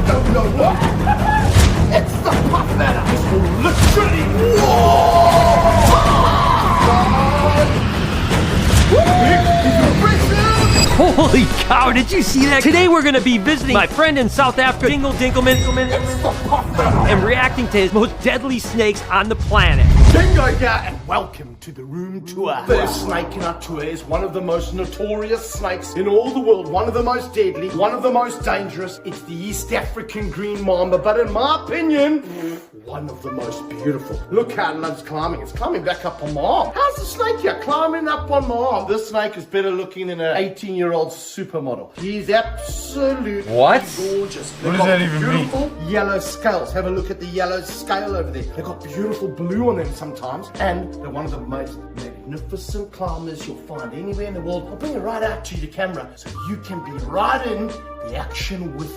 no. It's the puffer. This will literally. Holy cow, did you see that? Today we're gonna be visiting my friend in South Africa, Dingle Dinkelman, and reacting to his most deadly snakes on the planet. Dingo here, and welcome to the room tour. First snake in our tour is one of the most notorious snakes in all the world, one of the most deadly, one of the most dangerous. It's the East African green mamba, but in my opinion, one of the most beautiful. Look how it loves climbing. It's climbing back up on my arm. How's the snake here climbing up on my arm? This snake is better looking than an 18-year-old supermodel. He's absolutely gorgeous. What does that even mean? Beautiful yellow scales. Have a look at the yellow scale over there. They've got beautiful blue on them sometimes, and they're one of the most magnificent climbers you'll find anywhere in the world. I'll bring it right out to the camera so you can be right in the action with.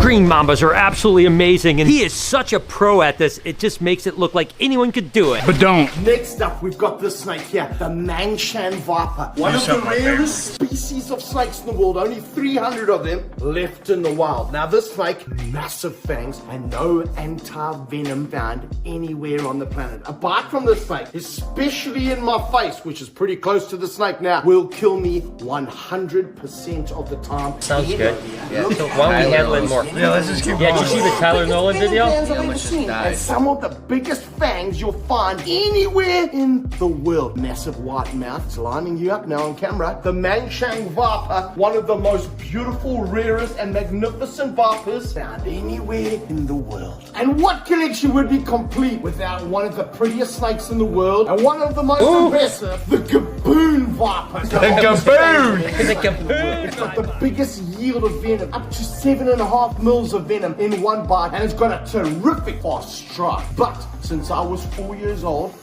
Green mambas are absolutely amazing, and he is such a pro at this, it just makes it look like anyone could do it. But don't. Next up, we've got this snake here, the Mangshan viper. One of the rarest species of snakes in the world, only 300 of them left in the wild. Now this snake, massive fangs and no anti-venom found anywhere on the planet. A bite from this snake, especially in my face, which is pretty close to the snake now, will kill me 100% of the time. Sounds good. Yeah. So why don't we handle it more? Yeah, let's just keep Yeah, going. did you see the Tyler Nolan video? And some of the biggest fangs you'll find anywhere in the world. Massive white mouth. It's lining you up now on camera. The Mangshan viper, one of the most beautiful, rarest, and magnificent vipers found anywhere in the world. And what collection would be complete without one of the prettiest snakes in the world and one of the most impressive, the Gaboon viper. The Gaboon! The Gaboon! It's got the biggest yield of venom, up to 7.5 mils of venom in one bite, and it's got a terrific fast strike. But since I was 4 years old,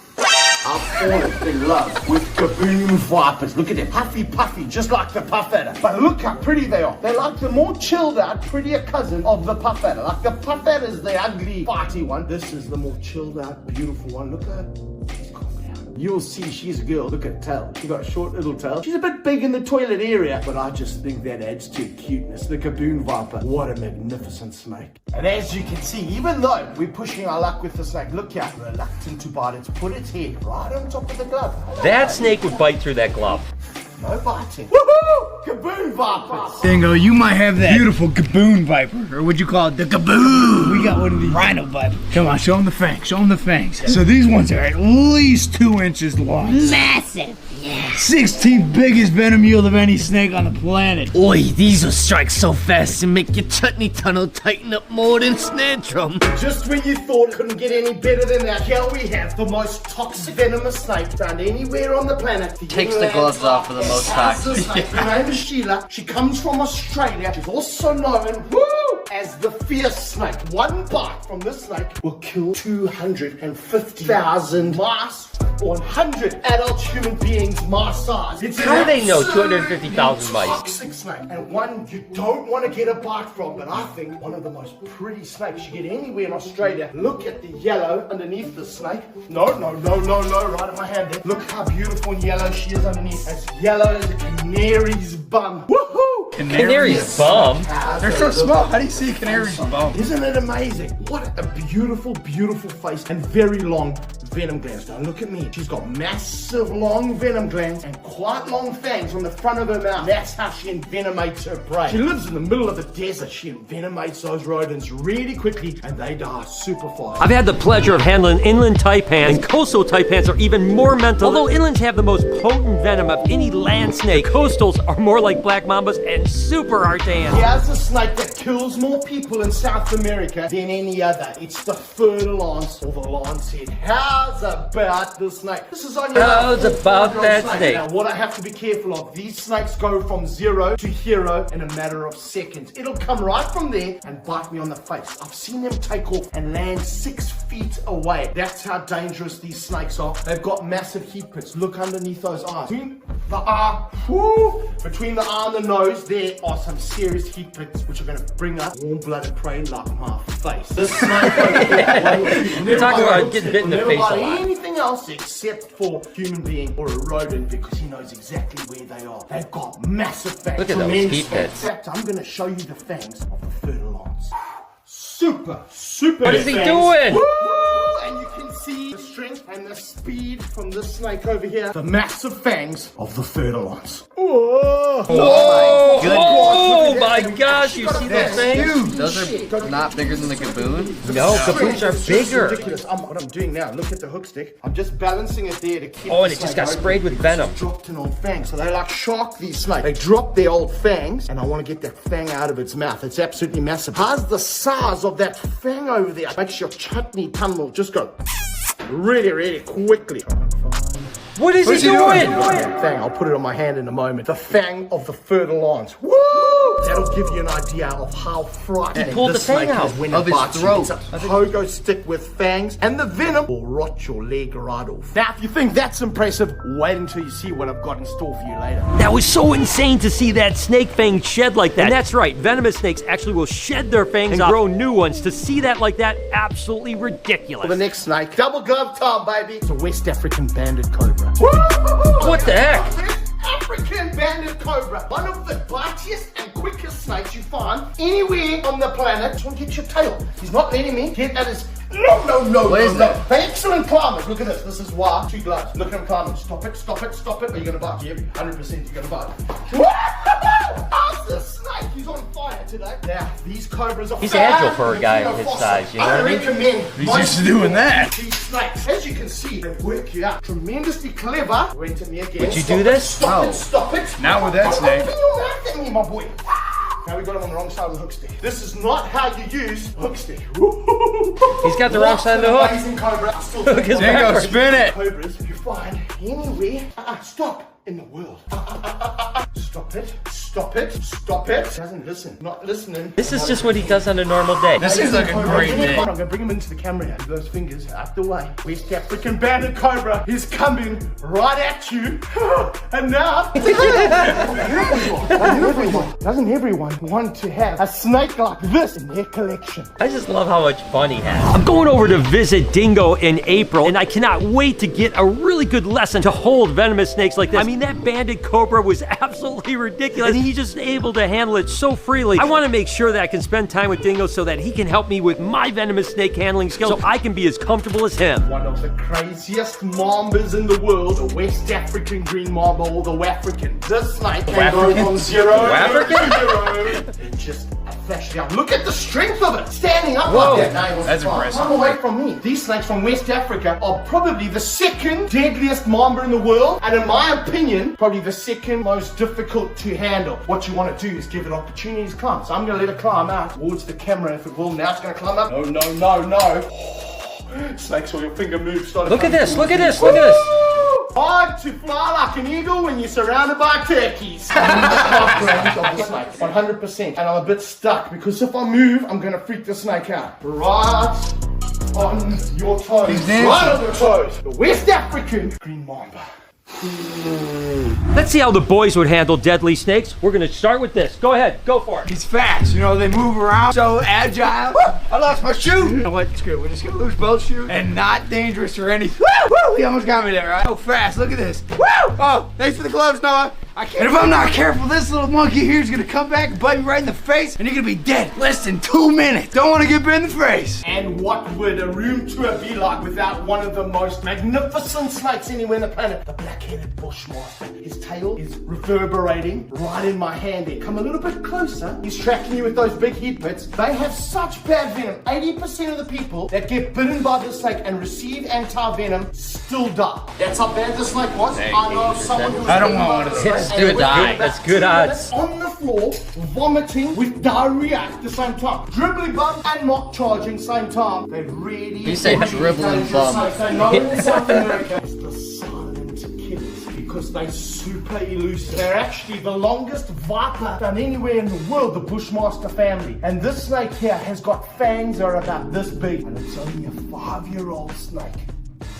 I've fallen in love with Gaboon vipers. Look at them, huffy puffy, just like the puff adder. But look how pretty they are. They're like the more chilled out, prettier cousin of the puff adder. Like the puff adder is the ugly, fighty one. This is the more chilled out, beautiful one. Look at her. You'll see she's a girl. Look at her tail. She got a short little tail. She's a bit big in the toilet area, but I just think that adds to cuteness. The Gaboon viper. What a magnificent snake. And as you can see, even though we're pushing our luck with the snake, look how reluctant to bite. It's put its head right on top of the glove. That snake would bite through that glove. No biting. Woohoo! Gaboon vipers. Dingo, you might have that beautiful Gaboon viper, or would you call it the Gaboon? We got one of these rhino vipers. Come on, show them the fangs. Show them the fangs. So these ones are at least 2 inches long. Massive, yeah. 16th biggest venom yield of any snake on the planet. Oi, these will strike so fast and make your chutney tunnel tighten up more than snare drum. Just when you thought it couldn't get any better than that, here we have the most toxic venomous snake found anywhere on the planet. Takes the gloves off for the most part. Her name is Sheila. She comes from Australia. She's also known as the fierce snake. One bite from this snake will kill 250,000 mice, 100 adult human beings my size. It's How do they know 250,000 mice? Toxic snake, and one you don't want to get a bite from, but I think one of the most pretty snakes you get anywhere in Australia. Look at the yellow underneath the snake. No, right in my hand there. Look how beautiful and yellow she is underneath. As yellow as a canary's bum. Woohoo! Canary's bum? They're so small. How do you see a canary's bum? Isn't it amazing? What a beautiful, beautiful face and very long venom glands. Now look at me. She's got massive long venom glands and quite long fangs on the front of her mouth. That's how she envenomates her prey. She lives in the middle of the desert. She envenomates those rodents really quickly and they die super fast. I've had the pleasure of handling inland taipans, and coastal taipans are even more mental. Although inlands have the most potent venom of any land snake, coastals are more like black mambas and super archaic. Here's a snake that kills more people in South America than any other. It's the fer lance or the lance head. How's about this snake? This is on your How's about that snake? Now what I have to be careful of, these snakes go from 0 to hero in a matter of seconds. It'll come right from there and bite me on the face. I've seen them take off and land 6 feet away. That's how dangerous these snakes are. They've got massive heat pits. Look underneath those eyes. The eye, whoo, between the eye and the nose, there are some serious heat pits which are going to bring up warm-blooded prey like my face. This snake over here, You're talking about getting bit in the never face a bite lot. anything else except for human being or a rodent because he knows exactly where they are. They've got massive fangs. Look at those tremendous heat fangs. pits. In fact, I'm going to show you the fangs of the furlons. Super What is he fangs. doing? Woo! And you can see the strength and the speed from this snake over here. The massive fangs of the furlons. Whoa! Oh my gosh, you see those things? Those are not bigger than the gaboon. No, gaboons are bigger. Ridiculous. What I'm doing now, look at the hook stick. I'm just balancing it there to keep Oh, and the it just snake got open sprayed with because venom. it's dropped an old fang. So they like shark these snakes. They drop their old fangs, and I want to get that fang out of its mouth. It's absolutely massive. How's the size of that fang over there? Makes your chutney tongue will just go really, really quickly. What is he doing? Fang, I'll put it on my hand in a moment. The fang of the furlons. Woo! That'll give you an idea of how frightening pulled this the fang snake out is when of it his bites you. throat. It's a pogo stick with fangs, and the venom will rot your leg right off. Now, if you think that's impressive, wait until you see what I've got in store for you later. That was so insane to see that snake fang shed like that. And that's right, venomous snakes actually will shed their fangs and grow new ones. To see that like that, absolutely ridiculous. For the next snake, double glove time, baby. It's a West African banded cobra. What the heck? West African banded cobra. One of the bitiest and quickest snakes you find anywhere on the planet. Just want to get your tail. He's not letting me get at his... No. What is that? They're excellent climbers. Look at this. This is why. 2 gloves. Look at him climbing. Stop it. Are you going to bite? Yeah, 100% you're going to bite. How's the snake? He's on fire today. Now, these cobras are... He's agile for a guy his size, you know what I mean? recommend... He's used to doing that. These snakes, as you can see, they work you out. Tremendously clever. Went to me again. Would you do this? Stop it. Not with that snake. Open your mouth at me, my boy. Now we got him on the wrong side of the hook stick. This is not how you use hook stick. He's got the wrong side of the hook. Amazing cobra. I still Look, think his one of the back. most Spin it. Cobras you find anywhere. Stop in the world. Stop it. Doesn't listen. Not listening. This is just what he does on a normal day. This is like a great day. I'm gonna bring him into the camera here. Those fingers out the way. West African banded cobra is coming right at you. And now, doesn't everyone want to have a snake like this in their collection? I just love how much fun he has. I'm going over to visit Dingo in April, and I cannot wait to get a really good lesson to hold venomous snakes like this. I mean, that banded cobra was absolutely ridiculous, and he's just able to handle it so freely. I want to make sure that I can spend time with Dingo so that he can help me with my venomous snake handling skills so I can be as comfortable as him. One of the craziest mambas in the world, the West African green mamba, or the African. This snake can go from 0 to 0 in just a flash. Now look at the strength of it, standing up Whoa, like that. No, that's impressive. Come away from me. These snakes from West Africa are probably the second deadliest mamba in the world, and in my opinion, probably the second most difficult to handle. What you want to do is give it opportunities to climb. So I'm going to let it climb out towards the camera if it will. Now it's going to climb up. No. Snakes, or your finger moves. Look at this. Hard to fly like an eagle when you're surrounded by turkeys. I'm in the snake, 100%. And I'm a bit stuck because if I move, I'm going to freak the snake out. Right on your toes. He's dancing. Right on your toes. The West African green mamba. Let's see how the boys would handle deadly snakes. We're gonna start with this. Go ahead, go for it. He's fast, you know, they move around, so agile. I lost my shoe. You know what, screw it, we're just gonna lose both shoes. And not dangerous or anything. Woo! He almost got me there, right? So fast, look at this. Woo! Oh, thanks for the gloves, Noah. I can't. And if I'm not careful, this little monkey here is gonna come back and bite me right in the face, and you're gonna be dead less than 2 minutes. Don't wanna get bit in the face. And what would a room tour be like without one of the most magnificent snakes anywhere on the planet? The black-headed bushmaster. His tail is reverberating right in my hand there. Come a little bit closer. He's tracking you with those big heat pits. They have such bad venom. 80% of the people that get bitten by this snake and receive anti-venom still die. That's how bad this snake was. I know of someone who was I don't bitten want by one this of snake those. and Dude, it was die. good. That's good odds. On the floor, vomiting with diarrhea at the same time. Dribbling bum and mock charging same time. They really... You say dribbling bum. They know in South America it's the silent killers because they're super elusive. They're actually the longest viper done anywhere in the world, the Bushmaster family. And this snake here has got fangs that are about this big. And it's only a 5-year-old snake.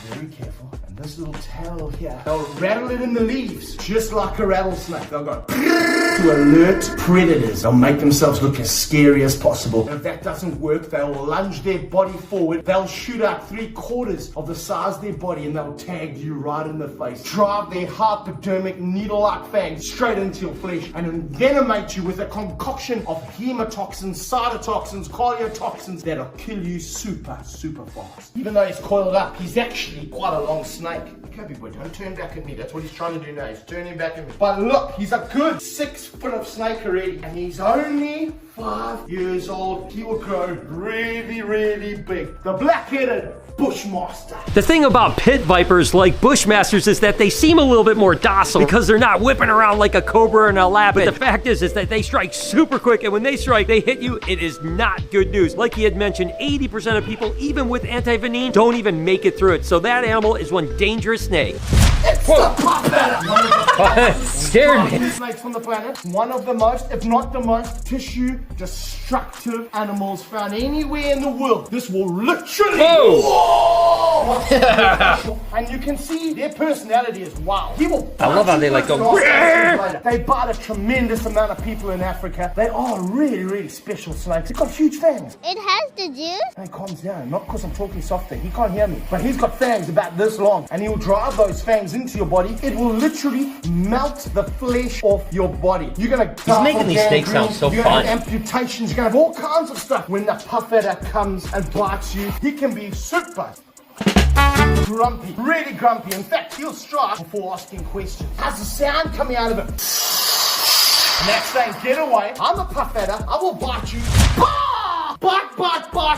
Very careful. And this little towel here. They'll rattle it in the leaves, just like a rattlesnake. They'll go to alert predators. They'll make themselves look as scary as possible. And if that doesn't work, they'll lunge their body forward. They'll shoot out 3/4 of the size of their body and they'll tag you right in the face. Drive their hypodermic needle-like fangs straight into your flesh and envenomate you with a concoction of hemotoxins, cytotoxins, cardiotoxins that'll kill you super fast. Even though he's coiled up, he's actually quite a long snake. Okay, big boy, don't turn back at me. That's what he's trying to do now. He's turning back at me. But look, he's a good 6 foot of snake already, and he's only 5 years old. He will grow really big. The black-headed Bushmaster. The thing about pit vipers like Bushmasters is that they seem a little bit more docile because they're not whipping around like a cobra in a lap. But the fact is that they strike super quick, and when they strike, they hit you. It is not good news. Like he had mentioned, 80% of people, even with anti-venin, don't even make it through it. So that animal is one dangerous snake. It's the puppet! Scared me. Snakes on the planet, one of the most, if not the most, tissue destructive animals found anywhere in the world. This will literally. Whoa! And you can see their personality is wild. He will. I love how they like go. They bite a tremendous amount of people in Africa. They are really special snakes. They've got huge fangs. It has the juice? Hey, calms down. Not because I'm talking softer. He can't hear me. But he's got fangs about this long. And he'll drive those fangs into your body. It will literally melt the flesh off your body. You're going to die. He's making these snakes sound so You're fun. going to have amputations. You're going to have all kinds of stuff. When the puff adder comes and bites you, he can be super grumpy, really grumpy. In fact, he'll strike before asking questions. Has a sound coming out of him. And that's saying, get away. I'm a puff adder. I will bite you. Bite.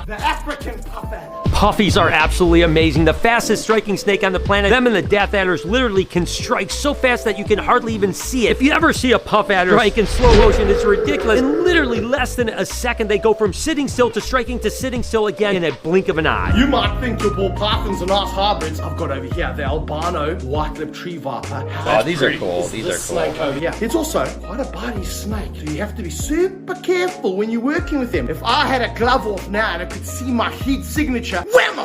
The African puff adder. Puffies are absolutely amazing. The fastest striking snake on the planet. Them and the death adders literally can strike so fast that you can hardly even see it. If you ever see a puff adder strike in slow motion, it's ridiculous. In literally less than a second, they go from sitting still to striking to sitting still again in a blink of an eye. You might think your ball pythons are nice hybrids. I've got over here the albino white-lipped tree viper. Oh, these are cool. These are cool. Snake over here. It's also quite a bitey snake, so you have to be super careful when you're working with him. If I had a glove off now and I could see my heat signature, whammo!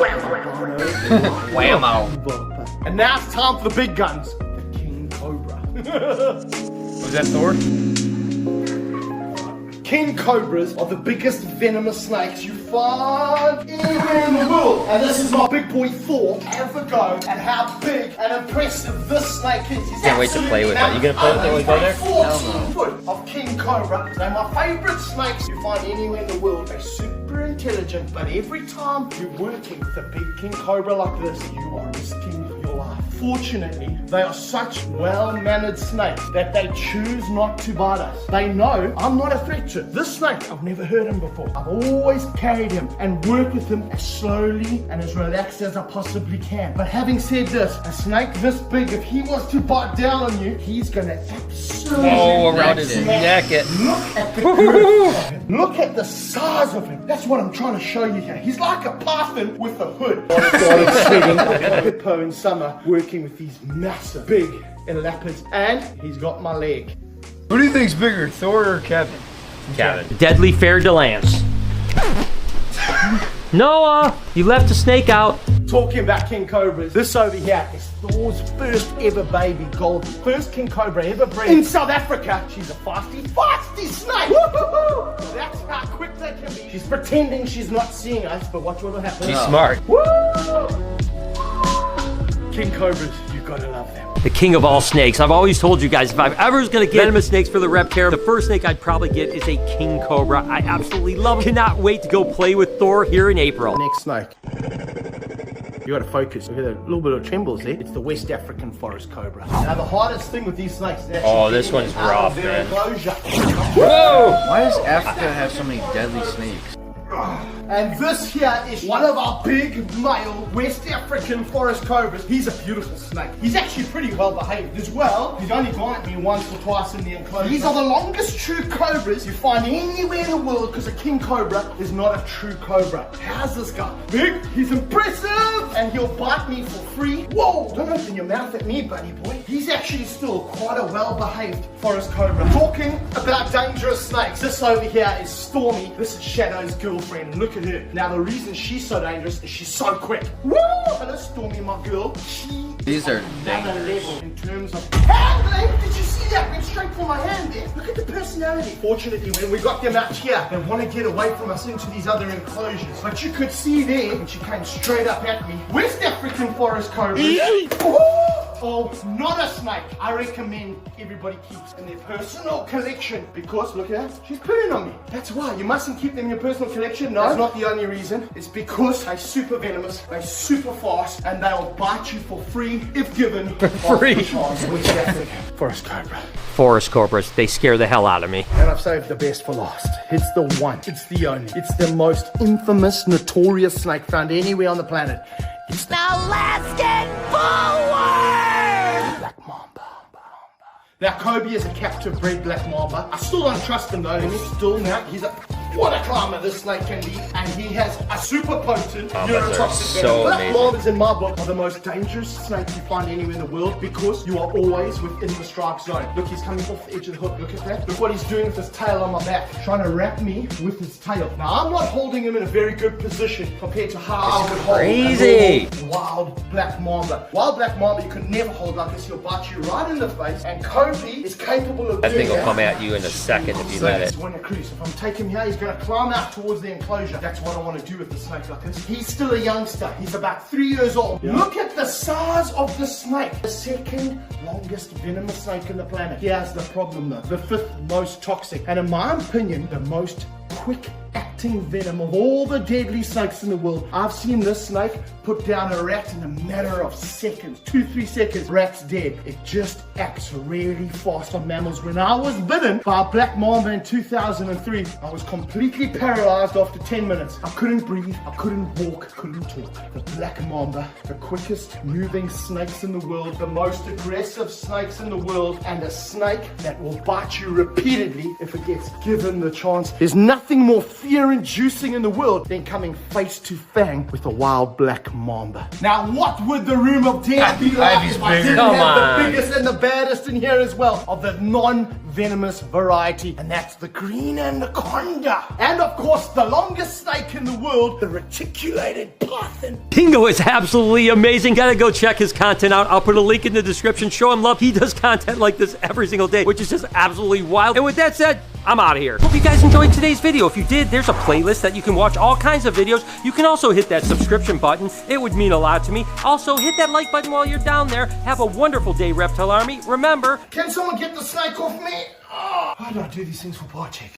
Whammo! And now it's time for the big guns. The king cobra. Was that Thor? King cobras are the biggest venomous snakes you find anywhere in the world. And this is my big boy Thor. Have a go at how big and impressive this snake is. He's Can't wait to play with it. You gonna play with it when we go there? 14 foot of king cobra. They're my favorite snakes you find anywhere in the world. They're super intelligent, but every time you're working with a big king cobra like this, you are risking your life. Fortunately, they are such well-mannered snakes that they choose not to bite us. They know I'm not a threat to it. This snake, I've never heard him before. I've always carried him and worked with him as slowly and as relaxed as I possibly can. But having said this, a snake this big, if he wants to bite down on you, he's gonna absolutely around his neck. Look at the girth of him. Look at the size of him. That's what I'm trying to show you here. He's like a python with a hood. Started sitting like a hippo in summer, working with these massive, big leopards, and he's got my leg. Who do you think's bigger, Thor or Kevin? Kevin. Deadly fair de lance. Noah, you left a snake out. Talking about king cobras, this over here is Thor's first ever baby, Goldie. First king cobra ever bred in South Africa. She's a feisty snake. Woo-hoo-hoo. That's how quick they can be. She's pretending she's not seeing us, but watch what will happen. She's smart. Woo! King cobras, you gotta love them. The king of all snakes. I've always told you guys, if I ever was gonna get venomous snakes for the rep care, the first snake I'd probably get is a king cobra. I absolutely love them. Cannot wait to go play with Thor here in April. Next snake. You gotta focus. Look at that little bit of trembles there. It's the West African forest cobra. Now the hardest thing with these snakes is Oh, this one's rough, man. Enclosure. Whoa! Why does Africa have so many deadly snakes? And this here is one of our big male West African forest cobras. He's a beautiful snake. He's actually pretty well behaved as well. He's only bitten me once or twice in the enclosure. These are the longest true cobras you find anywhere in the world, because a king cobra is not a true cobra. How's this guy? Big, he's impressive, and he'll bite me for free. Whoa, don't open your mouth at me, buddy boy. He's actually still quite a well-behaved forest cobra. Talking about dangerous snakes, this over here is Stormy. This is Shadow's girlfriend. Look at her. Now the reason she's so dangerous is she's so quick. Woo! Hello Stormy, my girl. She These are dangerous. In terms of handling, did you see that? Went straight for my hand there. Look at the personality. Fortunately, when we got them out here, they want to get away from us into these other enclosures. But you could see there, when she came straight up at me. Where's that freaking forest cobra? Oh, not a snake. I recommend everybody keeps in their personal collection because look at that, she's pulling on me. That's why you mustn't keep them in your personal collection. No, that's not the only reason. It's because they're super venomous, they're super fast, and they'll bite you for free if given free. Forest cobra. Forest cobras, they scare the hell out of me. And I've saved the best for last. It's the one, it's the only, it's the most infamous, notorious snake found anywhere on the planet. It's the Alaskan bullworm! Black mamba. Now, Kobe is a captive bred black mamba. I still don't trust him though. Let me still now. He's a what a climber this snake can be, and he has a super potent neurotoxic venom. Black mambas in my book are the most dangerous snake you find anywhere in the world because you are always within the strike zone. Look, he's coming off the edge of the hook. Look at that. Look what he's doing with his tail on my back, trying to wrap me with his tail. Now, I'm not holding him in a very good position compared to how I would hold a normal wild black mamba. Wild black mamba you could never hold like this. He'll bite you right in the face, and Kobe is capable of That doing thing will come at you in a second if you let it. When a cruise, if I'm taking him here, he's going to climb out towards the enclosure. That's what I want to do with the snake like this. He's still a youngster. He's about 3 years old. Yeah. Look at the size of the snake. The second longest venomous snake on the planet. Here's the problem though. The 5th most toxic. And in my opinion, the most quick acting venom of all the deadly snakes in the world. I've seen this snake put down a rat in a matter of seconds. 2-3 seconds, rat's dead. It just acts really fast on mammals. When I was bitten by a black mamba in 2003, I was completely paralyzed after 10 minutes. I couldn't breathe, I couldn't walk, couldn't talk. The black mamba, the quickest moving snakes in the world, the most aggressive snakes in the world, and a snake that will bite you repeatedly if it gets given the chance. There's nothing more fear-inducing in the world than coming face to fang with a wild black mamba. Now, what would the room of death be like if I didn't have the biggest and the baddest in here as well of the non-venomous variety, and that's the green anaconda. And of course, the longest snake in the world, the reticulated python. Dingo is absolutely amazing. Gotta go check his content out. I'll put a link in the description. Show him love. He does content like this every single day, which is just absolutely wild. And with that said, I'm out of here. Hope you guys enjoyed today's video. If you did, there's a playlist that you can watch all kinds of videos. You can also hit that subscription button. It would mean a lot to me. Also, hit that like button while you're down there. Have a wonderful day, Reptile Army. Remember, can someone get the snake off me? Oh, why do I do these things for Bartek?